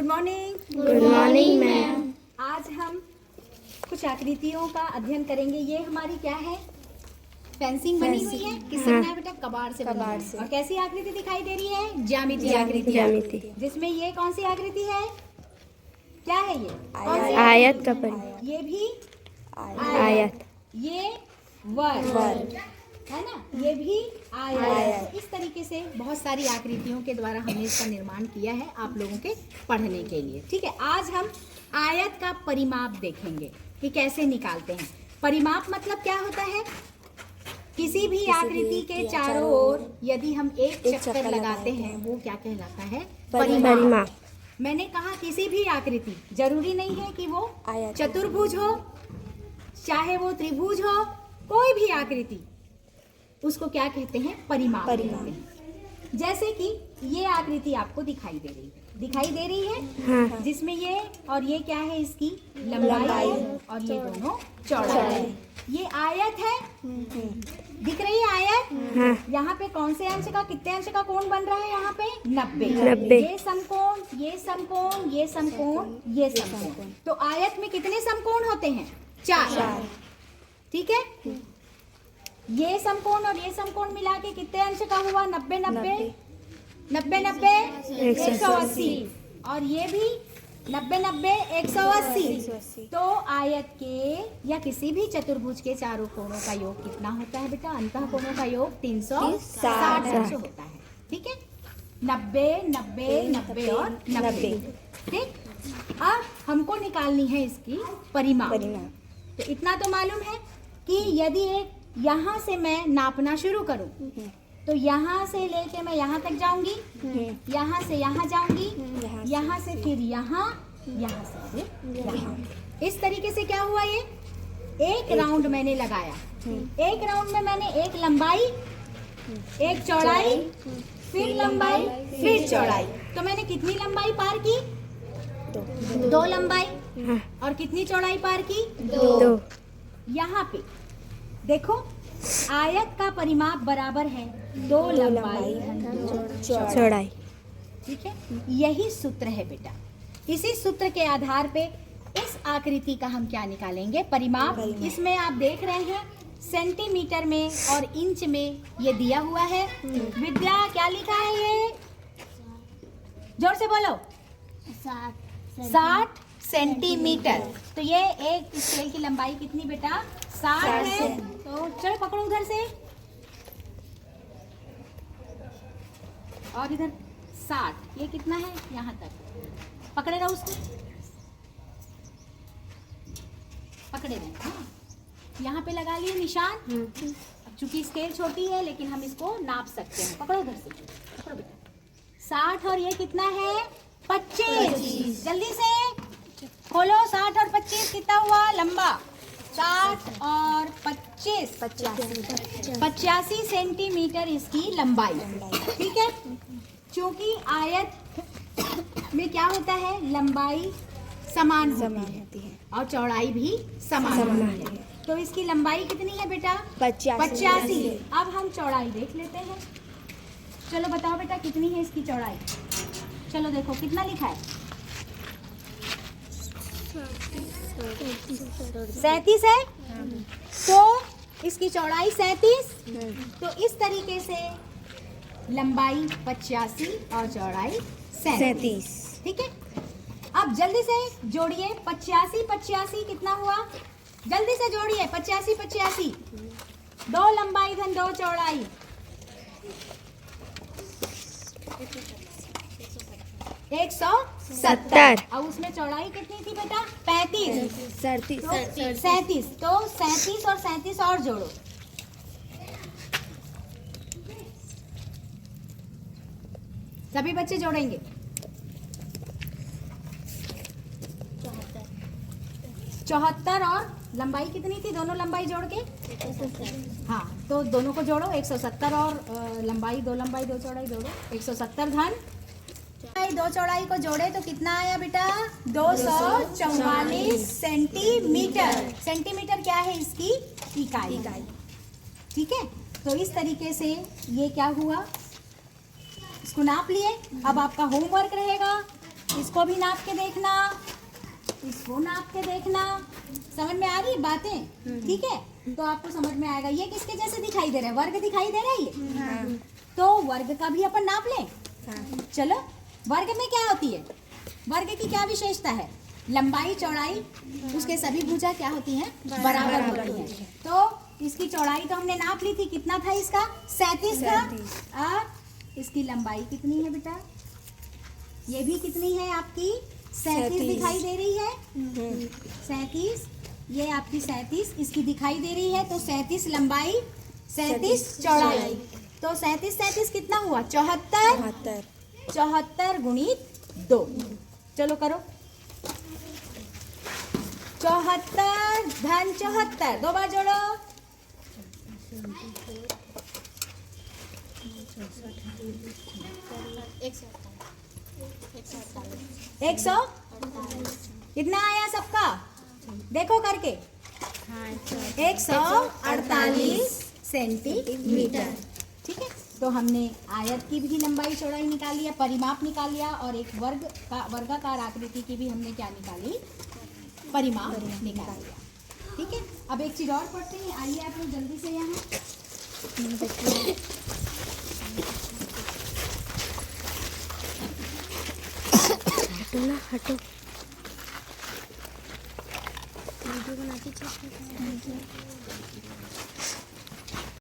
Good morning. Good morning ma'am. आज हम कुछ आकृतियों का अध्ययन करेंगे। ये हमारी क्या है? फेंसिंग बनी हुई है। किससे बना है बेटा? कबाड़ से बना है। और कैसी आकृति दिखाई दे रही है? ज्यामितीय आकृति। जिसमें ये कौन सी आकृति है? क्या है ये? आयत का परिमाप। ये भी आयत। ये वर्ग है ना, ये भी आयत। इस तरीके से बहुत सारी आकृतियों के द्वारा हमने इसका निर्माण किया है आप लोगों के पढ़ने के लिए। ठीक है, आज हम आयत का परिमाप देखेंगे कि कैसे निकालते हैं। परिमाप मतलब क्या होता है? किसी भी आकृति के चारों ओर यदि हम एक चक्कर लगाते हैं वो क्या कहलाता है? परिमाप। मैंने कहा किसी भी आकृति, जरूरी नहीं है कि वो चतुर्भुज हो, चाहे वो त्रिभुज हो, कोई भी आकृति, उसको क्या कहते हैं? परिमाप कहते हैं। जैसे कि ये आकृति आपको दिखाई दे रही है हाँ। जिसमें ये और ये क्या है? इसकी लंबाई और ये दोनों चौड़ाई है। ये आयत है, दिख रही है आयत। हाँ। यहाँ पे कौन से अंश का, कितने अंश का कोण बन रहा है? यहाँ पे 90। ये समकोण, ये समकोण, ये समकोण, ये समकोण। तो आयत में कितने समकोण होते हैं? 4। ठीक है, ये समकोण और ये समकोण मिला के कितने अंश का हुआ? 90 90 90 90 180। और ये भी 90 90 180। तो आयत के या किसी भी चतुर्भुज के चारों कोणों का योग कितना होता है बेटा? अंतः कोणों का योग 360 अंश होता है। ठीक है, 90 90 90 और 90। ठीक, अब हमको निकालनी है इसकी परिमाप। तो इतना तो मालूम है कि यदि एक यहाँ से मैं नापना शुरू करूं तो यहाँ से लेके मैं यहाँ तक जाऊंगी, यहाँ से यहाँ जाऊंगी, यहाँ से फिर यहाँ, यहाँ से फिर यहाँ। इस तरीके से क्या हुआ? ये एक राउंड मैंने लगाया। एक राउंड में मैंने एक लंबाई, एक चौड़ाई, फिर लंबाई, फिर चौड़ाई। तो मैंने कितनी लंबाई पार की? 2 लंबाई। और कितनी चौड़ाई पार की? 2। यहाँ पे देखो, आयत का परिमाप बराबर है 2 लंबाई चौड़ाई। ठीक है, यही सूत्र है बेटा। इसी सूत्र के आधार पे इस आकृति का हम क्या निकालेंगे? परिमाप। इसमें आप देख रहे हैं सेंटीमीटर में और इंच में ये दिया हुआ है। विद्या, क्या लिखा है ये? जोर से बोलो। 60 सेंटीमीटर। तो ये एक स्केल की लंबाई कितनी बेटा? 60 है। तो चलो पकड़ो उधर से, और इधर 60। ये कितना है? यहाँ तक पकड़े रहो, उसको पकड़े रहो। हाँ, यहाँ पे लगा लिए निशान। अब चूंकि स्केल छोटी है लेकिन हम इसको नाप सकते हैं। पकड़ो उधर से, पकड़ो बेटा। 60 और ये कितना है? 25। जल्दी से खोलो। 60 और 25 कितना हुआ? लंबा। 60 और 25 85 सेंटीमीटर इसकी लंबाई। ठीक है, क्योंकि आयत में क्या होता है? लंबाई समान होती है और चौड़ाई भी समान होती है। तो इसकी लंबाई कितनी है बेटा? 85। अब हम चौड़ाई देख लेते हैं। चलो बताओ बेटा कितनी है इसकी चौड़ाई? चलो देखो कितना लिखा है? 37 है। तो इसकी चौड़ाई 37। तो इस तरीके से लंबाई 85 और चौड़ाई 37। ठीक है, अब जल्दी से जोड़िए। 85 85 कितना हुआ? जल्दी से जोड़िए। 85 85 2 लंबाई धन 2 चौड़ाई, 170। और उसमें चौड़ाई कितनी थी बेटा? 35 37। तो 37 और 37 और जोड़ो। सभी बच्चे जोड़ेंगे। 74 और लंबाई कितनी थी? दोनों लंबाई जोड़ के, हाँ, तो दोनों को जोड़ो। 170 और लंबाई, 2 लंबाई 2 चौड़ाई जोड़ो। 170 धन 2 चौड़ाई को जोड़े तो कितना आया बेटा? 244 सेंटीमीटर। सेंटीमीटर क्या है? इसकी इकाई। ठीक है, तो इस तरीके से ये क्या हुआ? इसको नाप लिए। अब आपका होमवर्क रहेगा इसको भी नाप के देखना, इसको नाप के देखना। समझ में आ रही बातें? ठीक है, तो आपको समझ में आएगा। ये किसके जैसे दिखाई दे रहा है? वर्ग दिखाई दे रहा है ये। हाँ। तो वर्ग का भी अपन नाप लें। हाँ। चलो, वर्ग में क्या होती है? वर्ग की क्या विशेषता है? लंबाई चौड़ाई उसके सभी भुजा क्या होती हैं? बराबर होती हैं। तो इसकी चौड़ाई तो हमने नाप ली थी, कितना था इसका? 37 था। और इसकी लंबाई कितनी है बेटा? ये भी कितनी है आपकी? 37 दिखाई दे रही है। 37, ये आपकी 37 इसकी दिखाई दे रही है। तो 37 लंबाई, 37 चौड़ाई। तो 37 कितना हुआ? 74। 74 गुणित 2। चलो करो। 74 धन 74, 2 बार जोड़ो। 100 कितना आया सबका? देखो करके। 148 सेंटीमीटर। ठीक है, तो हमने आयत की भी लंबाई चौड़ाई निकाल लिया, परिमाप निकाल लिया, और एक वर्गाकार आकृति की भी हमने क्या निकाली? परिमाप निकाल लिया। ठीक है, अब एक चीज और पढ़ते हैं। आइए आप लोग जल्दी से यहाँ। हटो ना, हटो। वीडियो बनाती